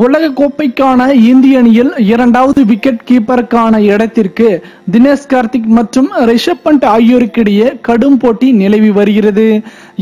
உலக கோப்பைக்கான இந்திய அணியில் இரண்டாவது விக்கெட் கீப்பருக்கான இடத்திற்கு தினேஷ் கார்த்திக் மற்றும் ரிஷப் பண்ட் ஆகியோருக்கிடையே கடும் போட்டி நிலவி வருகிறது.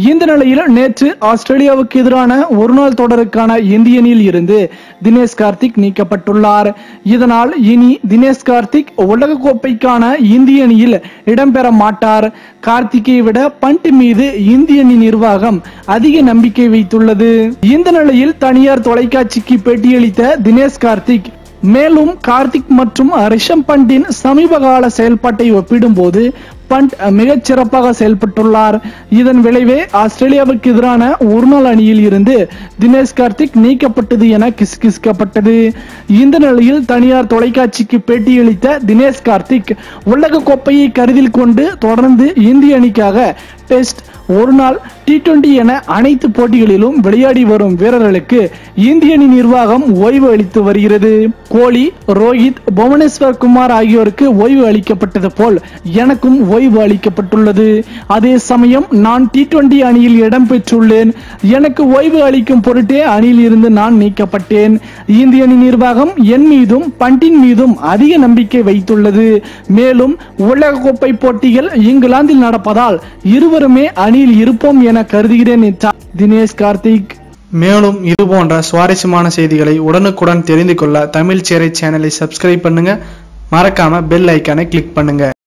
இந்த நிலையில் நேற்று ஆஸ்திரேலியாவுக்கு எதிரான ஒருநாள் தொடருக்கான இந்திய அணியில் இருந்து தினேஷ் கார்த்திக் நீக்கப்பட்டுள்ளார். இதனால் இனி தினேஷ் கார்த்திக் உலக கோப்பைக்கான இந்திய அணியில் இடம்பெற மாட்டார். கார்த்திக்கை விட பண்ட் மீது இந்திய அணி நிர்வாகம் அதிக நம்பிக்கை வைத்துள்ளது. இந்த நிலையில் தனியார் தொலைக்காட்சிக்கு பேட்டியளித்த தினேஷ் கார்த்திக் மேலும் கார்த்திக் மற்றும் ரிஷப் பண்டின் சமீபகால செயல்பாட்டை ஒப்பிடும்போது பண்ட் மிகச் சிறப்பாக செயல்பட்டுள்ளார். இதன் விளைவே ஆஸ்திரேலியாவுக்கு எதிரான ஒருநாள் அணியில் இருந்து தினேஷ் கார்த்திக் நீக்கப்பட்டது என கிசுகிசுக்கப்பட்டது. இந்த நிலையில் தனியார் தொலைக்காட்சிக்கு பேட்டியளித்த தினேஷ் கார்த்திக் உலக கோப்பையை கருத்தில் கொண்டு தொடர்ந்து இந்திய அணிக்காக டெஸ்ட், ஒருநாள், T20 என அனைத்து போட்டிகளிலும் விளையாடி வரும் வீரர்களுக்கு இந்திய அணி நிர்வாகம் ஓய்வு அளித்து வருகிறது. கோலி, ரோஹித், புவனேஸ்வர் குமார் ஆகியோருக்கு ஓய்வு அளிக்கப்பட்டது போல் எனக்கும் ஓய்வு அளிக்கப்பட்டுள்ளது. அதே சமயம் நான் T20 அணியில் இடம்பெற்றுள்ளேன். எனக்கு ஓய்வு அளிக்கும் பொருட்டே அணியில் இருந்து நான் நீக்கப்பட்டேன். இந்திய அணி நிர்வாகம் என் மீதும் பண்டின் மீதும் அதிக நம்பிக்கை வைத்துள்ளது. மேலும் உலக கோப்பை போட்டிகள் இங்கிலாந்தில் நடப்பதால் இருவருமே அணியில் இருப்போம் என கருதுகிறேன் என்றார் தினேஷ் கார்த்திக். மேலும் இது போன்ற சுவாரஸ்யமான செய்திகளை உடனுக்குடன் தெரிந்து கொள்ள தமிழ் சேரை சேனலை சப்ஸ்கிரைப் பண்ணுங்க. மறக்காம பெல் ஐக்கானை கிளிக் பண்ணுங்க.